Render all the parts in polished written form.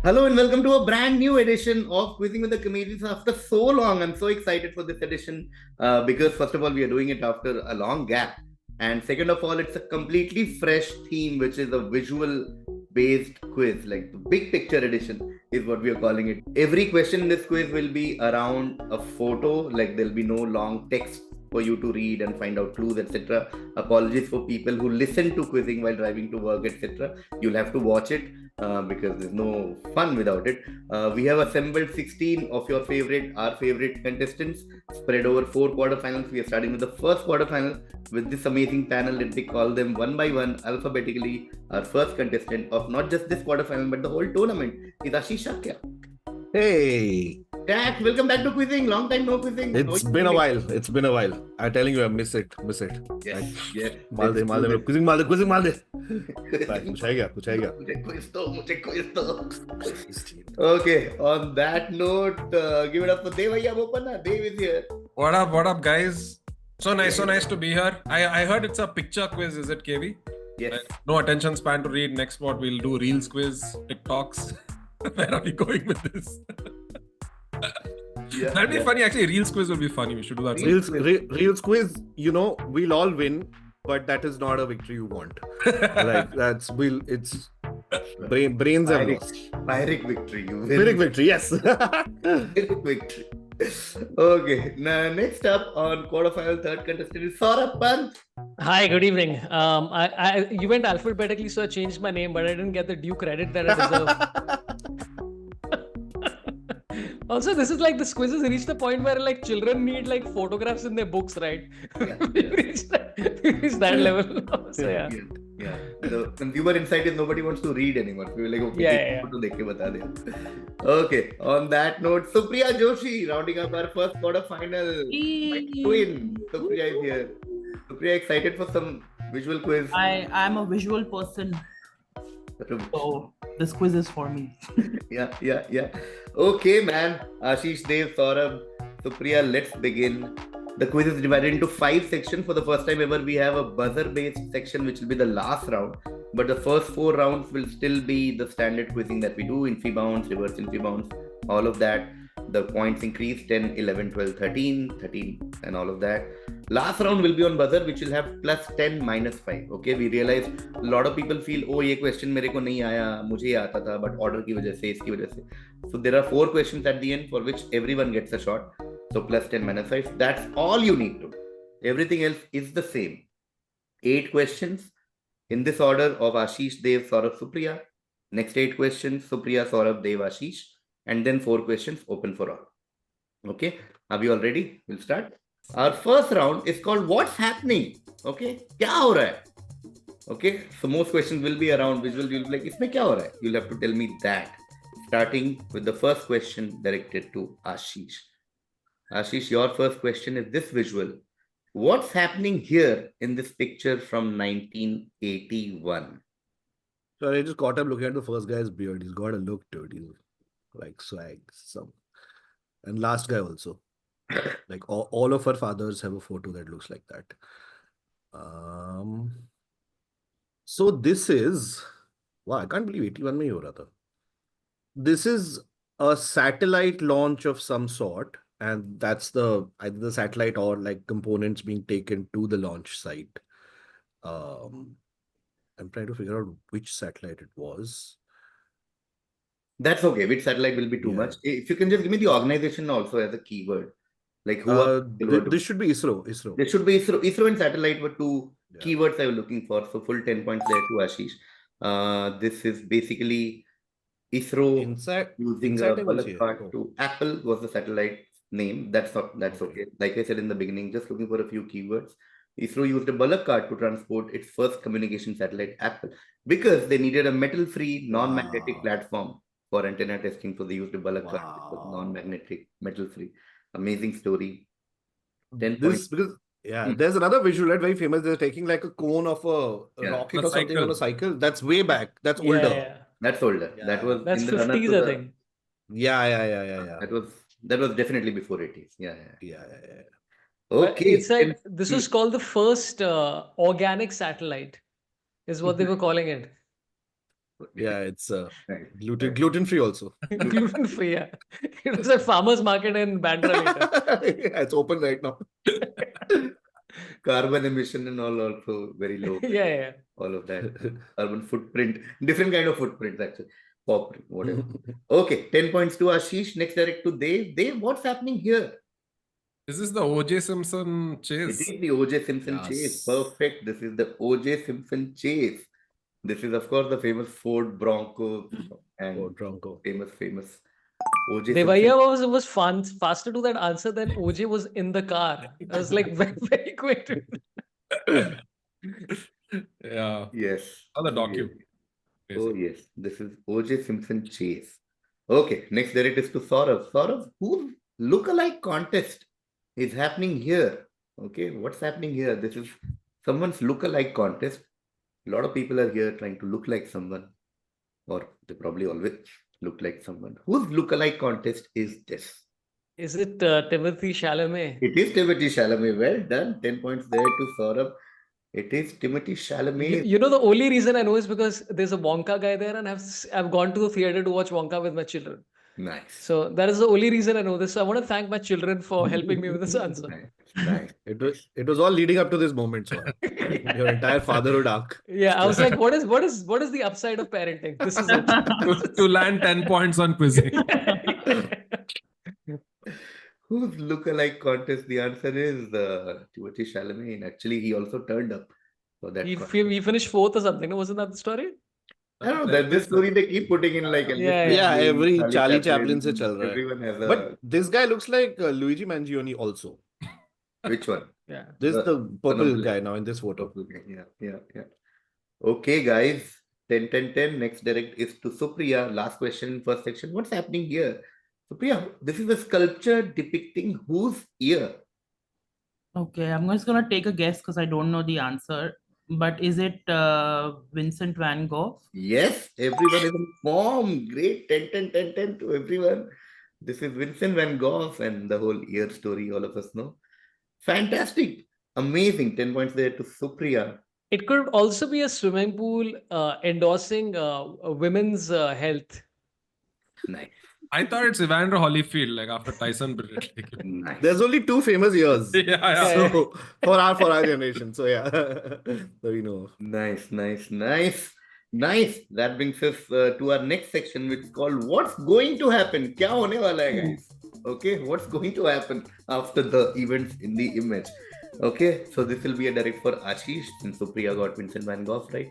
Hello and welcome to a brand new edition of Quizzing with the Comedians after so long. I'm so excited for this edition because, first of all, we are doing it after a long gap. And second of all, it's a completely fresh theme, which is a visual based quiz. Like the big picture edition is what we are calling it. Every question in this quiz will be around a photo, like there'll be no long text for you to read and find out clues, etc. Apologies for people who listen to quizzing while driving to work, etc. You'll have to watch it because there's no fun without it. We have assembled 16 of our favorite contestants spread over 4 quarterfinals. We are starting with the first quarterfinal with this amazing panel. Let me call them one by one alphabetically. Our first contestant of not just this quarterfinal but the whole tournament is Ashish Shakya. Hey, Jack, welcome back to quizzing. Long time no quizzing. it's been a while. It's been a while. I'm telling you, I miss it. Yes, yes. quizzing माल दे. कुछ है क्या? मुझे quiz दो. Okay, on that note, give it up for Dev. Dev is here. What up, guys? So nice to be here. I heard it's a picture quiz, is it, KV? Yes. No attention span to read. Next, what we'll do? Reels quiz, TikToks. Where are we going with this? That'd be funny. Actually, Reels quiz will be funny. We should do that. Reels quiz. You know, we'll all win, but that is not a victory you want. It's brains are lost. Pyrrhic victory. Pyrrhic victory. Yes. Pyrrhic victory. Okay. Now, next up on quarterfinal, third contestant is Saurabh Pant. Hi, good evening. You went alphabetically, so I changed my name, but I didn't get the due credit that I deserve. Also, this is like this quiz has reached the point where like children need like photographs in their books, right? Yeah. we reached that level. So yeah. The consumer insight is nobody wants to read anymore. We were like, okay, photo dekh ke bata de. Okay. On that note, Supriya Joshi rounding up our first quarterfinal. My twin. Supriya is here. Supriya, excited for some visual quiz? I'm a visual person. So this quiz is for me. Yeah. Okay, man. Ashish, Dev, Saurabh, Supriya, let's begin. The quiz is divided into 5 sections. For the first time ever, we have a buzzer-based section, which will be the last round. But the first 4 rounds will still be the standard quizzing that we do, infi bounds, reverse infi bounds, all of that. The points increase 10, 11, 12, 13, and all of that. Last round will be on buzzer, which will have plus 10, minus 5. Okay, we realize a lot of people feel, oh, ये question मेरे को नहीं आया, मुझे ये आता था, but order की वजह से, इसकी वजह से. So there are 4 questions at the end for which everyone gets a shot. So plus 10, minus 5. That's all you need to do. Everything else is the same. 8 questions in this order of Ashish, Dev, Saurabh, Supriya. Next 8 questions, Supriya, Saurabh, Dev, Ashish. And then 4 questions open for all. Okay, are we all ready? We'll start. Our first round is called What's Happening? Okay, क्या हो रहा है? Okay, so most questions will be around visual. You'll be like, इसमें क्या हो रहा है? You'll have to tell me that. Starting with the first question directed to Ashish. Ashish, your first question is this visual. What's happening here in this picture from 1981? So I just caught up looking at the first guy's beard. He's got a look to it. He's like swag. And last guy also. Like all of our fathers have a photo that looks like that. So this is, wow, I can't believe 81 mein hi ho raha tha. This is a satellite launch of some sort, and that's either the satellite or like components being taken to the launch site. I'm trying to figure out which satellite it was. That's okay. Which satellite will be too much. If you can just give me the organization also as a keyword. Like who this should be ISRO. This should be ISRO. ISRO and satellite were 2 keywords I was looking for. So full 10 points there to Ashish. This is basically ISRO using a bullet card to Apple was the satellite name. That's okay. Like I said in the beginning, just looking for a few keywords. ISRO used a bullock cart to transport its first communication satellite, Apple, because they needed a metal-free, non-magnetic platform for antenna testing. So they used a bullock cart, which was non-magnetic, metal-free. Amazing story. 10 points. Because there's another visual that's very famous. They're taking like a cone of a rocket or something on a cycle. That's way back. That's older. Yeah. That's older. That's in the 50s, I think. Yeah. That was definitely before 80s. Yeah. Okay. It's like this was called the first organic satellite, is what they were calling it. Yeah, it's Right. gluten free also. Gluten free. Yeah. It was at farmers market in Bandra later. Yeah, it's open right now. Carbon emission and all also very low. Yeah, yeah. All of that. Carbon footprint. Different kind of footprints actually. Pop, whatever. Okay, 10 points to Ashish. Next direct to Dev. Dev, what's happening here? Is this the OJ Simpson It chase? is the OJ Simpson chase. Yes. Perfect. This is the OJ Simpson chase. This is, of course, the famous Ford Bronco and Oh, Bronco. famous OJ Devaya was fun, faster to that answer than OJ was in the car. I was like very, very quick. Yeah. Yes. Oh, the docu. Oh, yes. This is OJ Simpson chase. Okay. Next, there it is to Saurav. Saurav, whose look-alike contest is happening here? Okay. What's happening here? This is someone's look-alike contest. A lot of people are here trying to look like someone, or they probably always look like someone. Whose look-alike contest is this? Is it Timothy Chalamet? It is Timothy Chalamet. Well done. 10 points there to Saurabh. It is Timothy Chalamet. You know, the only reason I know is because there's a Wonka guy there, and I've gone to the theater to watch Wonka with my children. Nice. So that is the only reason I know this. So I want to thank my children for helping me with this answer. Nice. It was all leading up to this moment, so your entire fatherhood arc. Yeah, I was like, what is the upside of parenting? This is it. To land 10 points on quizzing. Whose look-alike contest? The answer is Timothy Chalamet. Actually, he also turned up for that. He contest. finished fourth or something. No, wasn't that the story? I don't know. That this story they keep putting in like Elvis Yeah, Presley, every Charlie Chaplin, Chaplin se chal raha hai. everyone has a. But this guy looks like Luigi Mangione also. Which one? Yeah. This the purple number- guy now in this photo. Yeah. Okay, guys. 10. Next direct is to Supriya. Last question in first section. What's happening here? Supriya, this is a sculpture depicting whose ear? Okay, I'm just gonna take a guess because I don't know the answer. But is it Vincent van Gogh? Yes, everyone is in form. Great. 10 to everyone. This is Vincent van Gogh and the whole ear story, all of us know. Fantastic. Amazing. 10 points there to Supriya. It could also be a swimming pool endorsing women's health. Nice. I thought it's Evander Holyfield, like after Tyson Bridge. Nice. There's only two famous ears. Yeah. So for our generation. So yeah. So we know. Nice. That brings us to our next section, which is called What's Going to Happen? Kya hone wala hai, guys? Okay, what's going to happen after the events in the image? Okay, so this will be a direct for Ashish, since Supriya got Vincent van Gogh, right?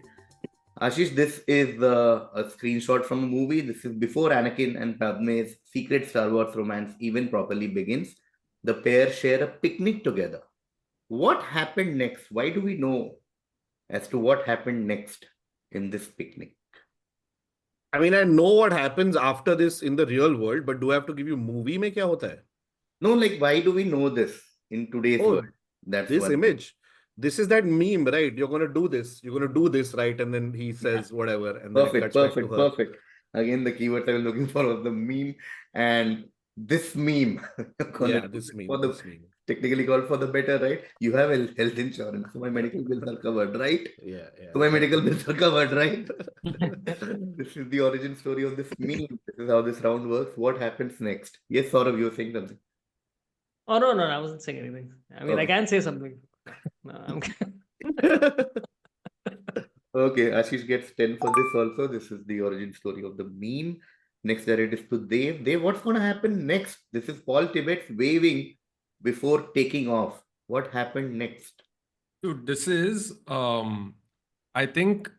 Ashish, this is a screenshot from a movie. This is before Anakin and Padme's secret Star Wars romance even properly begins. The pair share a picnic together. What happened next? Why do we know as to what happened next in this picnic? I mean, I know what happens after this in the real world, but do I have to give you movie mein kya hota hai? No, like, why do we know this in today's world? That's This one image. This is that meme, right? You're gonna do this. You're gonna do this, right? And then he says whatever, and then it cuts back to her. Perfect. Again, the keywords I was looking for was the meme and this meme. Yeah, this meme. For the, This meme. technically called for the better, right? You have health insurance, so my medical bills are covered, right? Yeah. So my medical bills are covered, right? This is the origin story of this meme. This is how this round works. What happens next? Yes, Saurav, you were saying something. Oh, no, I wasn't saying anything. I mean, I Okay. can say something. No, Okay, Ashish gets 10 for this also. This is the origin story of the meme. Next direct is to Dev. Dev, what's going to happen next? This is Paul Tibbetts waving before taking off. What happened next? Dude, this is, I think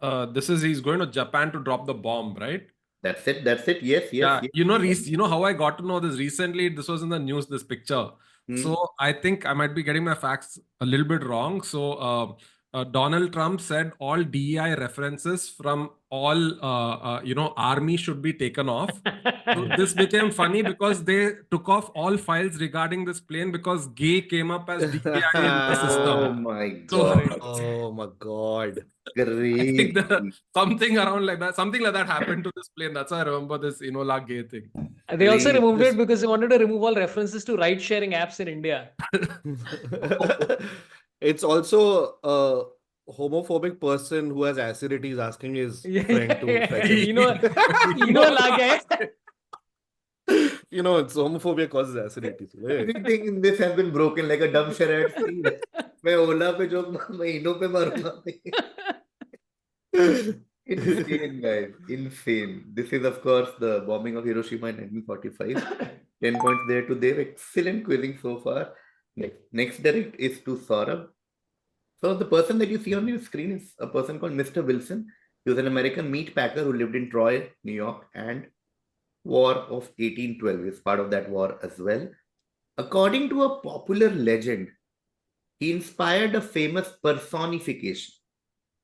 he's going to Japan to drop the bomb, right? That's it. Yes. Yeah, you know how I got to know this recently? This was in the news, this picture. So I think I might be getting my facts a little bit wrong. So Donald Trump said all DEI references from all, army should be taken off. So this became funny because they took off all files regarding this plane because gay came up as DEI in the Oh system. my So- God. Oh my God. I Great. think something like that happened to this plane. That's why I remember this Enola gay thing. They also Great. removed it because they wanted to remove all references to ride-sharing apps in India. It's also homophobic person who has acidity is asking his Yeah, friend to yeah, fetch yeah. him. You know, lag hai. It's homophobia causes acidity. So, hey. Everything in this has been broken like a dumb charade scene. मैं ओला पे joke मैं इनो पे मारूंगा. Insane, guys. Insane. This is, of course, the bombing of Hiroshima in 1945. 10 points there to Dev. Excellent quizzing so far. Next direct is to Saurabh. So the person that you see on your screen is a person called Mr. Wilson. He was an American meat packer who lived in Troy, New York, and War of 1812. He was part of that war as well. According to a popular legend, he inspired a famous personification.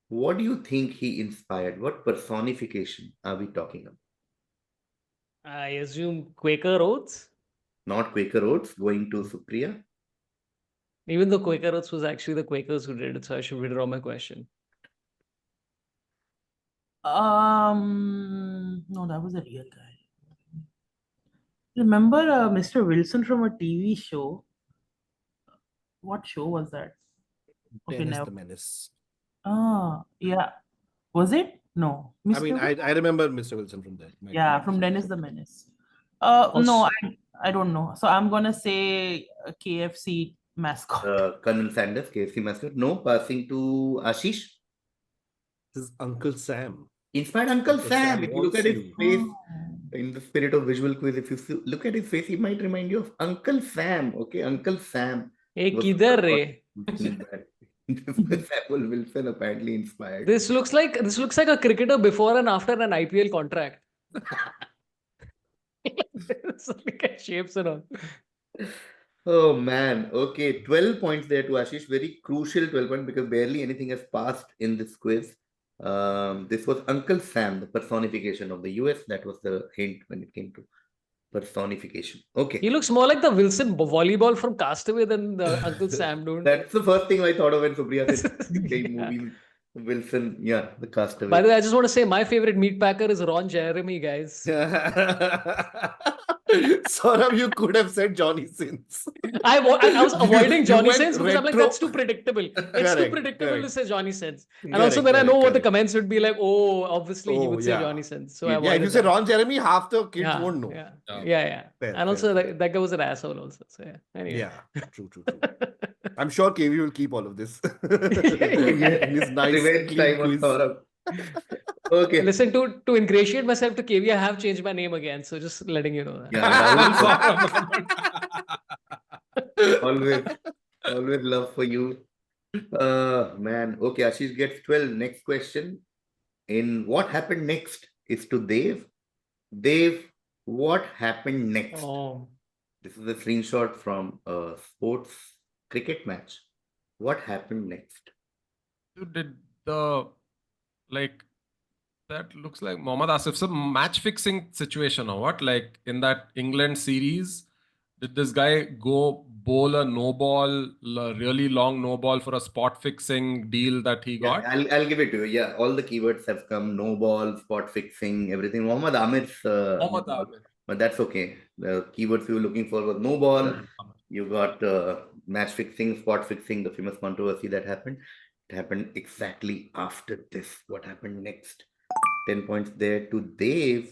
What do you think he inspired? What personification are we talking about? I assume Quaker Oats. Not Quaker Oats, going to Supriya. Even though Quaker Oats was actually the Quakers who did it, so I should withdraw my question. No, that was a real guy. Remember Mr. Wilson from a TV show? What show was that? Okay, Dennis now. the Menace. Yeah. Was it? No. I mean, Mr. I remember Mr. Wilson from there. Yeah, from Dennis the Menace. No, Also- I don't know. So I'm gonna say a KFC mascot. Colonel Sanders, KFC mascot. No, passing to Ashish. This is Uncle Sam. Inspired Uncle Uncle Sam. Sam If you look at wants his you. face, Oh. in the spirit of visual quiz, if you look at his face, he might remind you of Uncle Sam. Okay, Uncle Sam. Hey, was kidhar re? Samuel Wilson apparently inspired. This looks like a cricketer before and after an IPL contract. Look at shapes and all. Oh man. Okay, 12 points there to Ashish. Very crucial 12 points because barely anything has passed in this quiz. This was Uncle Sam, the personification of the US. That was the hint when it came to personification. Okay. He looks more like the Wilson volleyball from Castaway than the Uncle Sam, dude. That's the first thing I thought of when Supriya said playing Yeah. movies. Wilson, yeah, the castaway. By the way, I just want to say my favorite meat packer is Ron Jeremy, guys. Saurabh, you could have said Johnny Sins. I was avoiding You Johnny went Sins because I'm like, retro. that's too predictable. It's too Correct, predictable to correct. say Johnny Sins. And also when I know what the comments would be like, oh, obviously he Oh, would say yeah. Johnny Sins. So I Yeah, if avoided you say that. Ron Jeremy, half the kids Yeah, won't know. yeah, Yeah. yeah. Fair, And fair, also fair. that guy was an asshole also. So yeah. Anyway. Yeah, true. I'm sure KV will keep all of this. In his nice Revenge clean time on quiz. Saurabh. Okay. Listen, to ingratiate myself to KV, I have changed my name again. So just letting you know that. Yeah, always love for you. Man. Okay, Ashish gets 12. Next question. In what happened next is to Dev. Dev, what happened next? Oh. This is a screenshot from a sports cricket match. What happened next? Dude, did that looks like Mohammad Asif, some match fixing situation or what? Like in that England series, did this guy go bowl a no ball, really long no ball for a spot fixing deal that he got? Yeah, I'll give it to you. Yeah, all the keywords have come: no ball, spot fixing, everything. Mohammad Amir's Mohammad no ball. Amir. But that's okay. The keywords we were looking for was no ball. You got match fixing, spot fixing, the famous controversy that happened. It happened exactly after this. What happened next? 10 points there to Dev.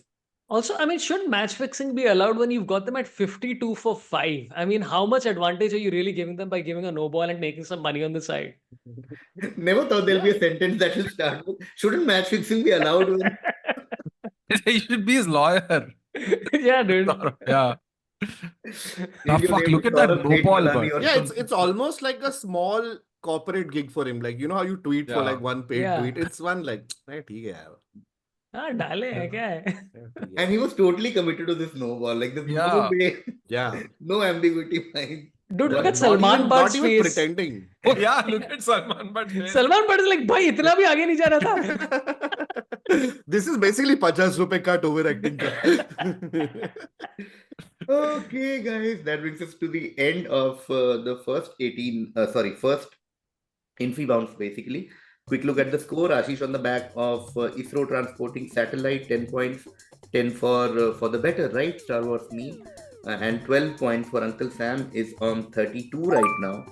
Also, I mean, shouldn't match fixing be allowed when you've got them at 52 for 5? I mean, how much advantage are you really giving them by giving a no ball and making some money on the side? Never thought there'll be a sentence that will start with, shouldn't match fixing be allowed when... He should be his lawyer. Yeah, dude. Yeah. Your fuck, name look is at that Saurabh no Tate ball, Malani but- or Yeah, something. it's almost like a small corporate gig for him. Like, you know how you tweet for Yeah. like one paid Yeah. tweet? It's one like, "Hey, theek hai yaar. हाँ, डाले हैं क्या है? Yeah, theek hai." And he was totally committed to this no ball. Like there's no Yeah. way, Yeah. no ambiguity behind. Dude, look Not at Salman even- Butt's Not even face. pretending. Yeah, look at Salman Butt. Salman Butt is like, भाई इतना भी आगे नहीं जाना था. This is basically 50 rupees cut overacting ka. Okay, guys, that brings us to the end of the first first Infi bounce, basically. Quick look at the score. Ashish on the back of ISRO transporting satellite, 10 points, 10 for the better, right? Star Wars me. And 12 points for Uncle Sam is on 32 right now.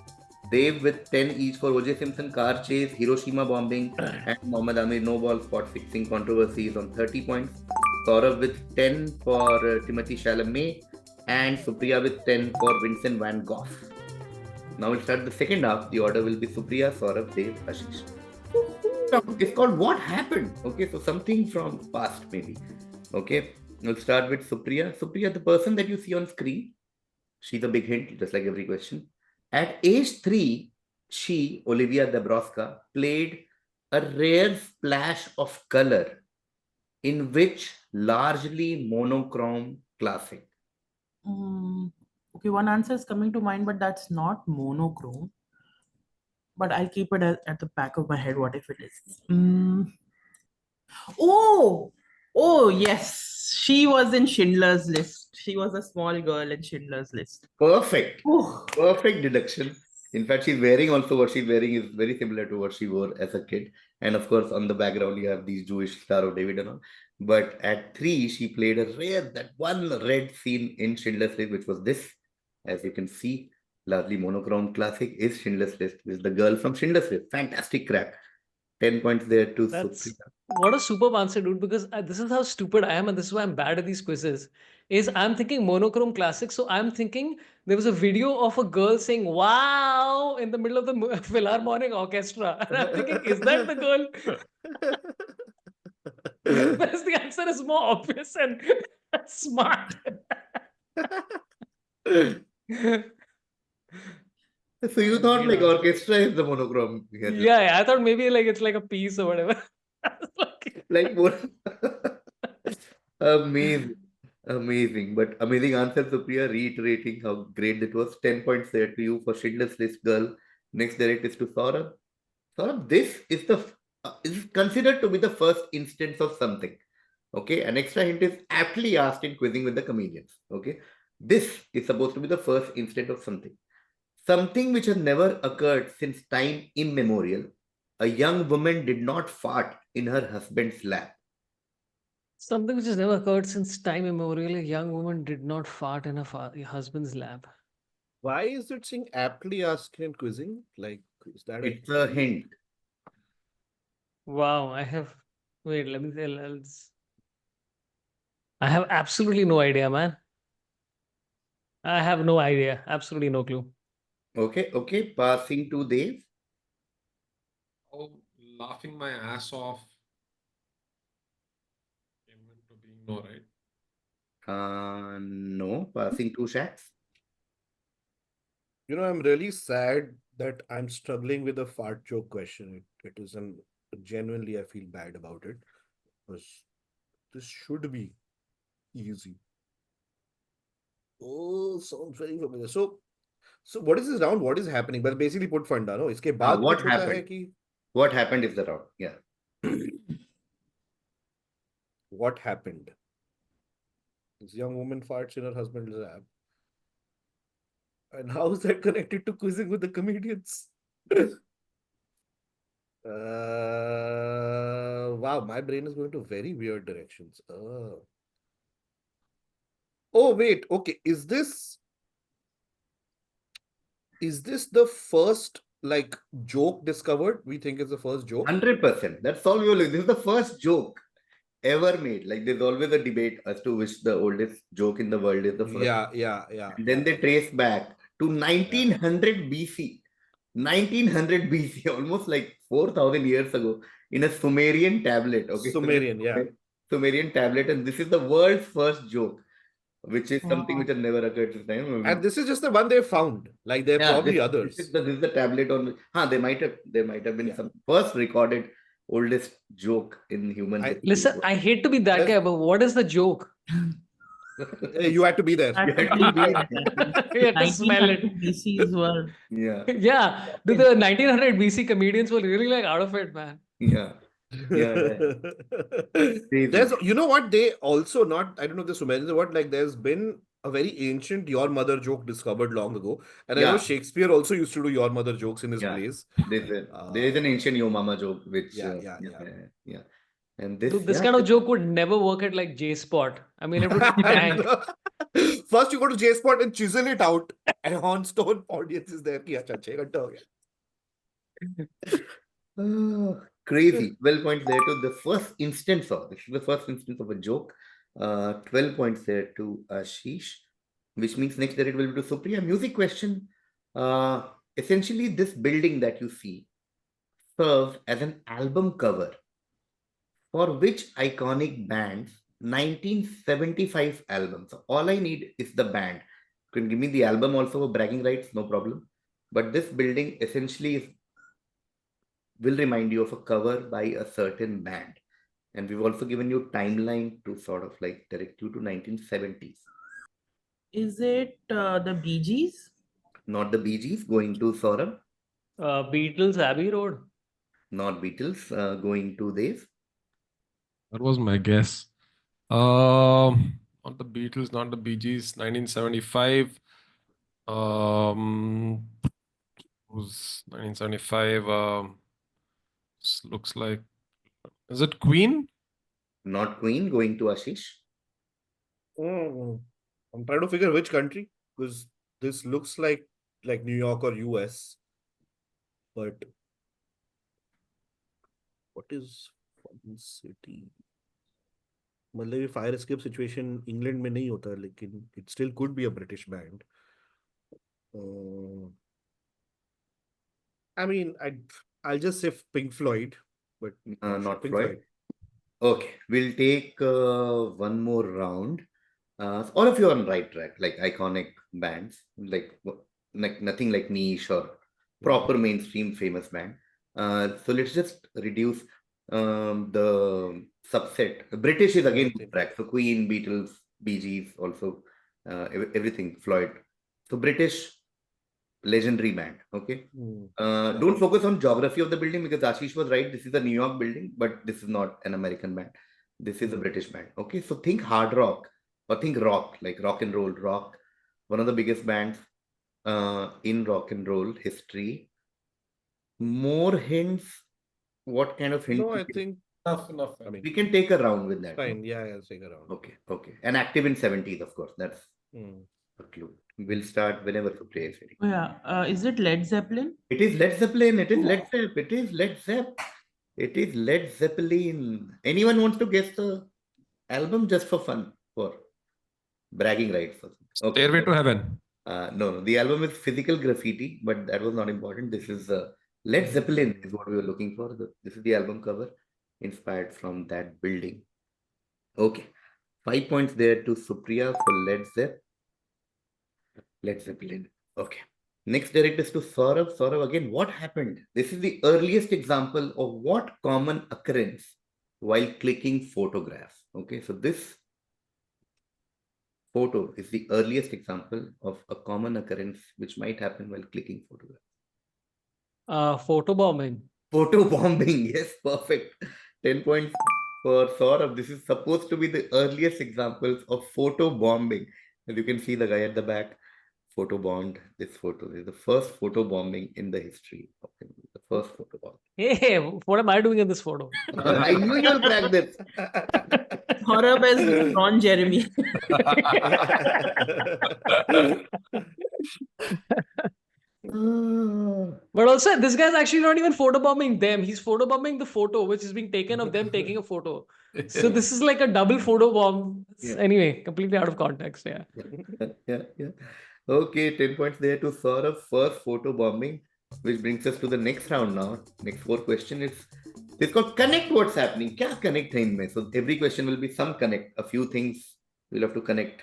Dave with 10 each for O.J. Simpson, car chase, Hiroshima bombing, and Mohammad Amir no ball spot fixing controversies on 30 points. Saurabh with 10 for Timothy Chalamet, and Supriya with 10 for Vincent Van Gogh. Now we'll start the second half. The order will be Supriya, Saurabh, Dave, Ashish. It's called What Happened? Okay, so something from past maybe. Okay, we'll start with Supriya. Supriya, the person that you see on screen, she's a big hint, just like every question. At age 3, she, Olivia Dabrowska, played a rare splash of color in which largely monochrome classic. Okay, one answer is coming to mind, but that's not monochrome. But I'll keep it at the back of my head. What if it is? Oh, yes. She was in Schindler's List. She was a small girl in Schindler's List. Perfect. Oh. Perfect deduction. In fact, she's wearing also what she's wearing is very similar to what she wore as a kid. And of course, on the background, you have these Jewish Star of David and all. But at 3, she played a rare, that one red scene in Schindler's List, which was this. As you can see, lovely monochrome classic is Schindler's List. This is the girl from Schindler's List. Fantastic crack. 10 points there to That's Supriya. what a superb answer, dude. Because this is how stupid I am, and this is why I'm bad at these quizzes. Is I'm thinking monochrome classic, so I'm thinking there was a video of a girl saying "Wow" in the middle of the Philharmonic Orchestra, and I'm thinking, is that the girl? Whereas the answer is more obvious and smart. So you thought like orchestra is the monochrome? Yeah, I thought maybe like it's like a piece or whatever. Like what? Amazing. But amazing answer, Supriya, reiterating how great that was. 10 points there to you for Schindler's List girl. Next direct is to Saurabh. Saurabh, this is considered to be the first instance of something. Okay, an extra hint is aptly asked in quizzing with the comedians. Okay, this is supposed to be the first instance of something. Something which has never occurred since time immemorial. A young woman did not fart in her husband's lap. Something which has never occurred since time immemorial. A young woman did not fart in her husband's lap. Why is it saying aptly asked in quizzing? Like, is that It's a hint. Wow, wait, let me tell. I have absolutely no idea, man. I have no idea. Absolutely no clue. Okay. Passing to Dave. Oh, laughing my ass off. Came into being no, right? No. Passing to Shax. I'm really sad that I'm struggling with the fart joke question. It is genuinely I feel bad about it because this should be easy. Oh, sounds very familiar. So what is this round? What is happening? But basically put funda, no? Iske baad What kuch hota hai happened? ki What happened is the round. Yeah. what happened? This young woman farts in her husband's lap. And how is that connected to quizzing with the comedians? Wow, my brain is going to very weird directions. Oh, wait. Okay. Is this the first like joke discovered? We think it's the first joke. 100%. That's all we will. This is the first joke ever made. Like there's always a debate as to which the oldest joke in the world is the first. Yeah. And then they trace back to 1900 BC. 1900 BC, almost like 4,000 years ago, in a Sumerian tablet. Okay, Sumerian, yeah. Sumerian tablet, and this is the world's first joke, which is something which has never occurred this time. And this is just the one they found. Like there are probably others. This is the tablet on. There might have been some first recorded oldest joke in human history. Listen, I hate to be that guy, but what is the joke? You had to be there. You had to smell it. BCs were. Yeah. The 1900 BC comedians were really like out of it, man. Yeah. There's, what they also not, I don't know if the Sumerians or what, like there's been a very ancient your mother joke discovered long ago. And I know Shakespeare also used to do your mother jokes in his plays. There is an ancient yo mama joke, which and this kind of joke would never work at like J Spot. I mean, it would tank. first you go to J Spot and chisel it out, and on stone audience is there. Ki, acha, 6 घंटा हो गया. Crazy. 12 points there to the first instance of this is the first instance of a joke. 12 points there to Ashish, which means next there it will be to Supriya. Music question. Essentially, this building that you see serves as an album cover for which iconic band's 1975 album. So all I need is the band. You can give me the album also for bragging rights, no problem. But this building essentially will remind you of a cover by a certain band. And we've also given you timeline to sort of like direct you to 1970s. Is it the Bee Gees? Not the Bee Gees, going to Saurabh. Beatles, Abbey Road. Not Beatles, going to Dave. That was my guess. Not the Beatles, not the Bee Gees. 1975. Was 1975. Looks like. Is it Queen? Not Queen, going to Ashish. I'm trying to figure which country, because this looks like New York or US, but what is fun city? मतलब ये fire escape situation England में नहीं होता, लेकिन it still could be a British band. I mean, I'll just say Pink Floyd, but Not Pink Floyd. Okay, we'll take one more round. All of you are on right track, like iconic bands, like nothing like niche or proper mainstream famous band. So let's just reduce the subset. British is again good track. So Queen, Beatles, Bee Gees, also everything, Floyd. So British legendary band. Okay. Don't focus on geography of the building because Ashish was right. This is a New York building, but this is not an American band. This is a British band. Okay. So think hard rock or think rock, like rock and roll. Rock, one of the biggest bands in rock and roll history. More hints. What kind of hint? No, I think Enough. I mean, we can take a round with that. fine. Yeah, I'll take a round. Okay. And active in 70s, of course. That's a clue. We'll start whenever Supriya is ready. Oh, yeah. Is it Led Zeppelin? It is Led Zeppelin. It is Led Zepp. It is Led Zepp. It is Led Zeppelin. Anyone wants to guess the album just for fun, for bragging rights? Okay. Stairway to Heaven. No. The album is Physical Graffiti, but that was not important. This is Led Zeppelin is what we were looking for. This is the album cover inspired from that building. Okay. 5 points there to Supriya for Led Zeppelin. Okay. Next direct is to Saurabh. Saurabh, again, what happened? This is the earliest example of what common occurrence while clicking photographs. Okay, so this photo is the earliest example of a common occurrence which might happen while clicking photographs. Photobombing. Photobombing, yes, perfect. 10 points for Saurabh. This is supposed to be the earliest examples of photobombing. As you can see the guy at the back. Photobombed this photo. This is the first photobombing in the history of him. The first photobomb. Hey, what am I doing in this photo? I knew you'll crack this. Saurabh as Ron Jeremy. But also, this guy's actually not even photobombing them. He's photobombing the photo, which is being taken of them taking a photo. So this is like a double photobomb. Yeah. Anyway, completely out of context. Yeah. Yeah. Okay, 10 points there to Saurabh. First photobombing, which brings us to the next round now. Next 4 question is, it's called Connect What's Happening. Kya connect hai inme? So every question will be some connect. A few things we'll have to connect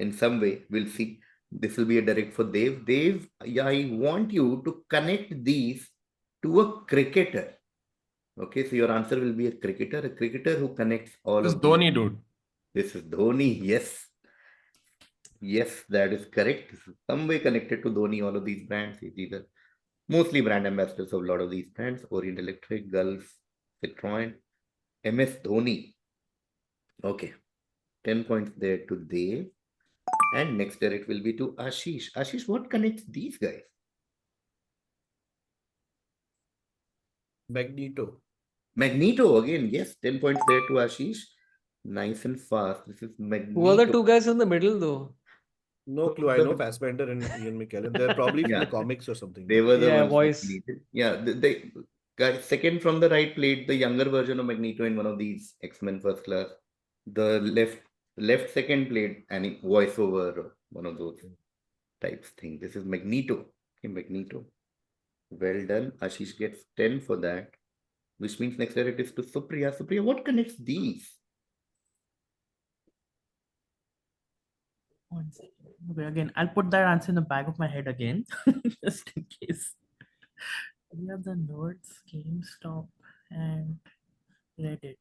in some way. We'll see. This will be a direct for Dev. Dev, I want you to connect these to a cricketer. Okay, so your answer will be a cricketer who connects all This of Dhoni, these. dude. This is Dhoni, yes. Yes, that is correct. This is some way connected to Dhoni, all of these brands. He's either mostly brand ambassadors of a lot of these brands, Orient Electric, Gulf, Citroen, MS Dhoni. Okay, 10 points there to Dev. And next direct will be to Ashish. Ashish, what connects these guys? Magneto. Magneto again. Yes, 10 points there to Ashish. Nice and fast. This is Magneto. Who are the two guys in the middle though? No clue. I know Fassbender and Ian McKellen. They're probably from Yeah. the comics or something. They were the Yeah, ones voice. who needed. Yeah, they guys second from the right played the younger version of Magneto in one of these X-Men First Class. The left second played any voiceover or one of those types thing. This is Magneto. Okay, Magneto. Well done. Ashish gets 10 for that, which means next year it is to Supriya. Supriya, what connects these? 1 second. Okay, again, I'll put that answer in the back of my head again, just in case. We have the Nerds, GameStop, and Reddit.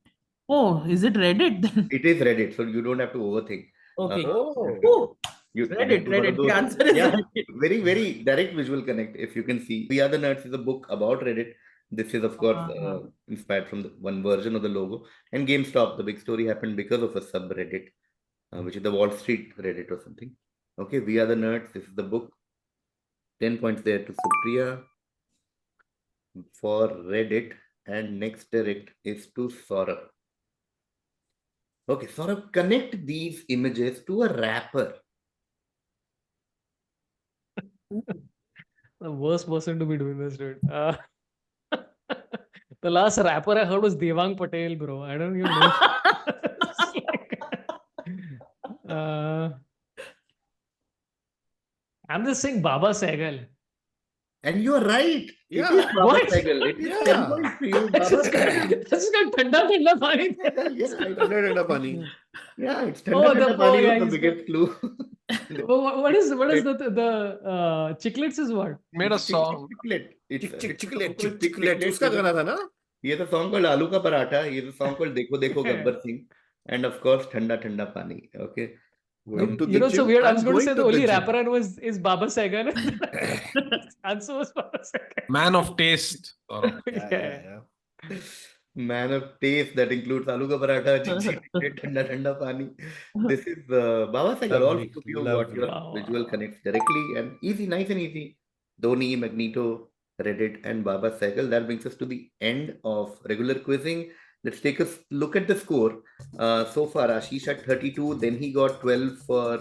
Oh, is it Reddit then? It is Reddit, so you don't have to overthink. Okay. Oh. Oh, You Reddit, one of Reddit. those- The answer is yeah, Reddit. very, very direct visual connect. If you can see, We Are the Nerds is a book about Reddit. This is, of course, inspired from the one version of the logo. And GameStop, the big story happened because of a subreddit, which is the Wall Street Reddit or something. Okay, We Are the Nerds. This is the book. 10 points there to Supriya for Reddit. And next direct is to Saurabh. Okay, Saurabh, connect these images to a rapper. The worst person to be doing this, dude. The last rapper I heard was Devang Patel, bro. I don't even know. It's like, I'm just saying Baba Sehgal. And you are right. Yeah. It is Baba What? Sehgal. It is Yeah. 10 points for you. That's Baba just Sehgal. got thanda pani. Yes, I know. Thanda Pani. Yeah, it's Oh, Thanda Pani yeah, was the he's biggest clue. what is the Chiclets is what? Made a song. Chiclet. It's Chiclet. उसका गाना था ना? He has a song called Aloo Ka Paratha. He has a song called Dekho Dekho Gabbar Singh. And of course, Thanda Thanda Pani. Okay. Going to You the know, so gym. weird. I I'm was going to say the to only gym. rapper I know is Baba Sehgal. Answer was Baba Sehgal. Man of taste. Saurabh. Yeah. Man of taste that includes Aloo Ka Paratha, Thanda Thanda Pani. This is Baba Sehgal. All Lovely, of you got lovely. your Wow. visual connects directly and easy, nice and easy. Dhoni, Magneto, Reddit, and Baba Sehgal. That brings us to the end of regular quizzing. Let's take a look at the score. So far, Ashish at 32. Then he got 12 for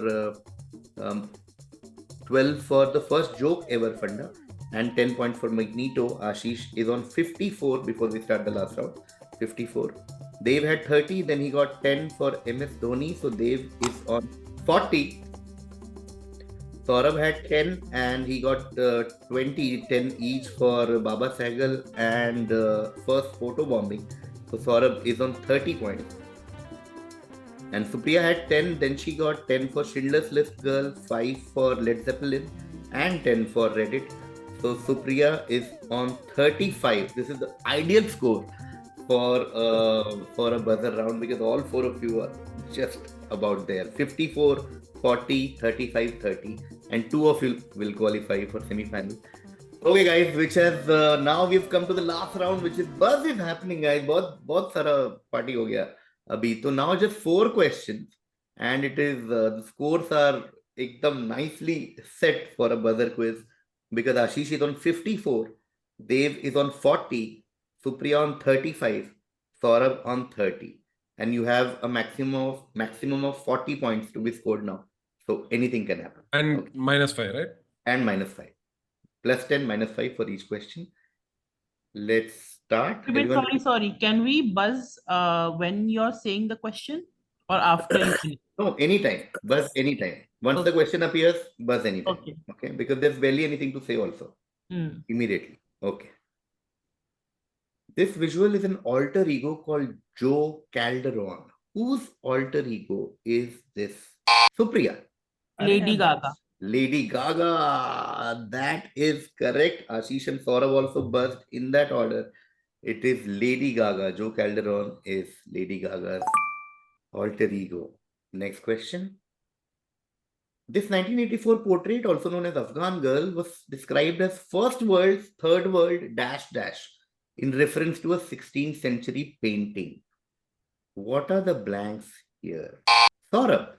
12 for the first joke ever Funda, and 10 points for Magneto. Ashish is on 54 before we start the last round. 54. Dev had 30. Then he got 10 for MS Dhoni. So Dev is on 40. Saurabh had 10 and he got 20, 10 each for Baba Sehgal and first photo bombing. So Saurabh is on 30 points. And Supriya had 10, then she got 10 for Schindler's List Girl, 5 for Led Zeppelin, and 10 for Reddit. So Supriya is on 35. This is the ideal score for a buzzer round because all four of you are just about there. 54, 40, 35, 30, and two of you will qualify for semi-final. Okay, guys, which has now we've come to the last round, which is buzz is happening, guys. बहुत सारा party हो गया अभी. So now just 4 questions, and it is the scores are एकदम nicely set for a buzzer quiz because Ashish is on 54, Dev is on 40, Supriya on 35, Saurabh on 30, and you have a maximum of 40 points to be scored now. So anything can happen. And Okay. -5, right? And -5. Plus 10, -5 for each question. Let's start. Wait, Everyone- sorry. Can we buzz when you're saying the question or after you finish? No, anytime. Buzz anytime. Once the Okay. question appears, buzz anytime. Okay. Okay. Because there's barely anything to say also. Hmm. Immediately. Okay. This visual is an alter ego called Joe Calderon. Whose alter ego is this? Supriya. Lady Gaga. Lady Gaga. That is correct. Ashish and Saurabh also buzzed in that order. It is Lady Gaga. Joe Calderon is Lady Gaga's alter ego. Next question. This 1984 portrait, also known as Afghan Girl, was described as first world, third world, dash, in reference to a 16th century painting. What are the blanks here? Saurabh.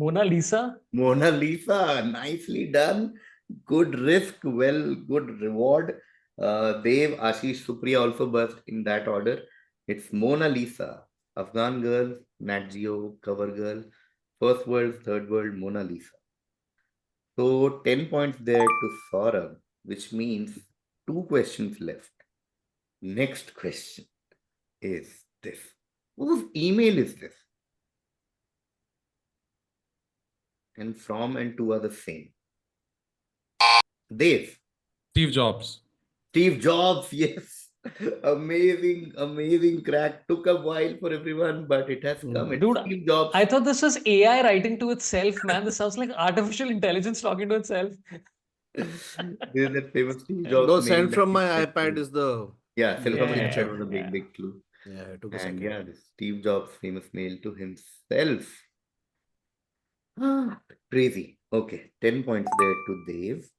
Mona Lisa. Mona Lisa, nicely done. Good risk, good reward. Dev, Ashish, Supriya also buzzed in that order. It's Mona Lisa, Afghan Girl, Nat Geo, Cover Girl, First world, third world, Mona Lisa. So 10 points there to Saurabh, which means 2 questions left. Next question is this. Whose email is this? And from and to are the same. Dave. Steve Jobs. Steve Jobs, yes. Amazing crack. Took a while for everyone, but it has come. It's Dude, Steve Jobs. I thought this was AI writing to itself, man. This sounds like artificial intelligence talking to itself. This is that famous Steve Jobs. No, mail send that from he my sent iPad to- is the Yeah, send from my Yeah, iPad was a yeah. big clue. yeah. It took a And second. yeah, this Steve Jobs famous mail to himself. Crazy. Okay, 10 points there to Dave.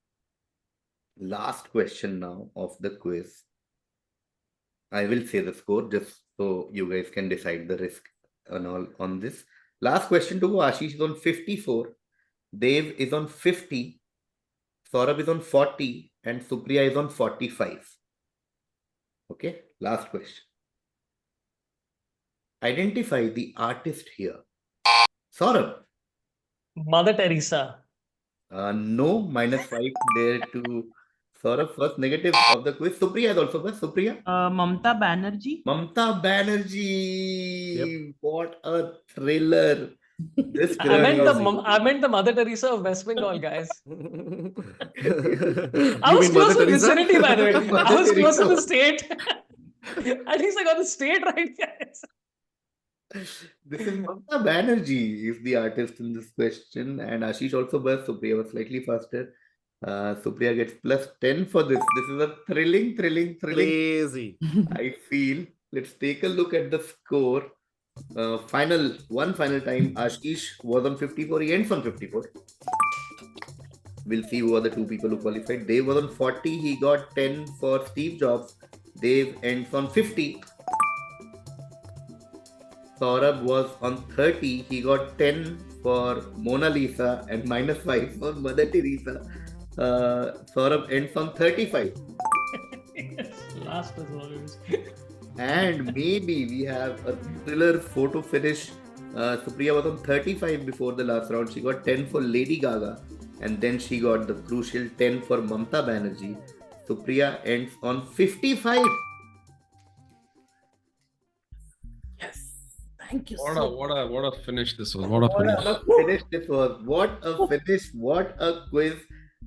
Last question now of the quiz. I will say the score just so you guys can decide the risk and all on this. Last question to go. Ashish is on 54. Dave is on 50. Saurabh is on 40. And Supriya is on 45. Okay, last question. Identify the artist here. Saurabh. Mother Teresa. No, -5 there to Saurabh. First negative of the quiz. Supriya is also first. Supriya. Mamta Banerjee. Mamta Banerjee. What a thriller. This I meant thriller. I meant the Mother Teresa of West Bengal, guys. I You was mean close Mother with Teresa? vicinity, by the way. I Mother was close Teresa. with the state. At least I got the state right, guys. This is Mamta Banerjee is the artist in this question, and Ashish also burst. Supriya was slightly faster. Supriya gets +10 for this. This is a thrilling. Crazy. I feel. Let's take a look at the score. Final time. Ashish was on 54. He ends on 54. We'll see who are the two people who qualified. Dave was on 40. He got 10 for Steve Jobs. Dave ends on 50. Saurabh was on 30. He got 10 for Mona Lisa and -5 for Mother Teresa. Saurabh ends on 35. Last as always. And maybe we have a thriller photo finish. Supriya was on 35 before the last round. She got 10 for Lady Gaga. And then she got the crucial 10 for Mamta Banerjee. Supriya ends on 55. Thank you What so a finish this was. What a What finish. a finish this was. What a finish. What a quiz.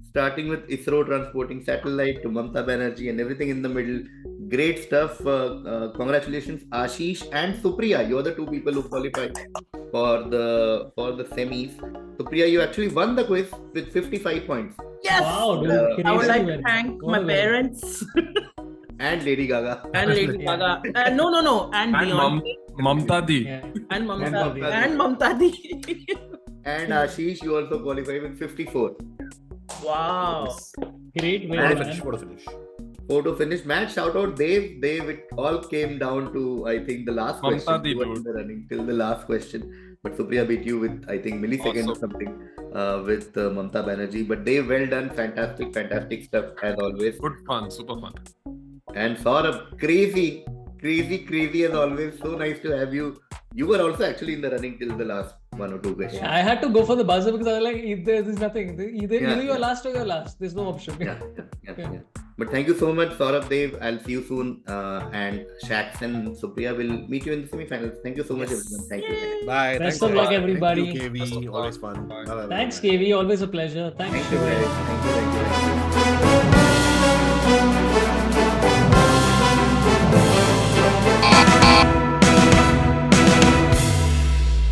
Starting with ISRO transporting satellite to Mamta Banerjee and everything in the middle. Great stuff. Congratulations, Ashish and Supriya. You're the two people who qualified for the semis. Supriya, you actually won the quiz with 55 points. Yes. Wow, dude. I I would crazy like to win. thank What my a win. parents And Lady Gaga. and Lady Yeah. Gaga. No, and And Beyonce Mamta Di. Yeah. and Mamta Mamta Di. and Mamta Di. And Ashish, you also qualified with 54. Wow. Great win, What a man. finish. What a finish. Photo finish match. Shout out Dave. Dave, it all came down to, I think, the last Mamta question. Di, You were in dude. the running till the last question. But Supriya beat you with, I think, milliseconds or Awesome. something with Mamta Banerjee. But Dave, well done. Fantastic stuff as always. Good fun, super fun. And Saurabh, crazy as always. So nice to have you. You were also actually in the running till the last one or two questions. Yeah, I had to go for the buzzer because I was like, there's nothing. Either Yeah, you're yeah. last or you're last. There's no option. Yeah. But thank you so much, Saurabh, Dev. I'll see you soon. And Shax and Supriya will meet you in the semifinals. Thank you so much, Yes. everyone. Thank you. Bye. Best Thanks of a luck, lot. everybody. Thank you, Best of KV. luck. Always fun. Bye. Bye. Thanks, KV. Always a pleasure. Thanks, Thank you, Shiv. guys. Thank you.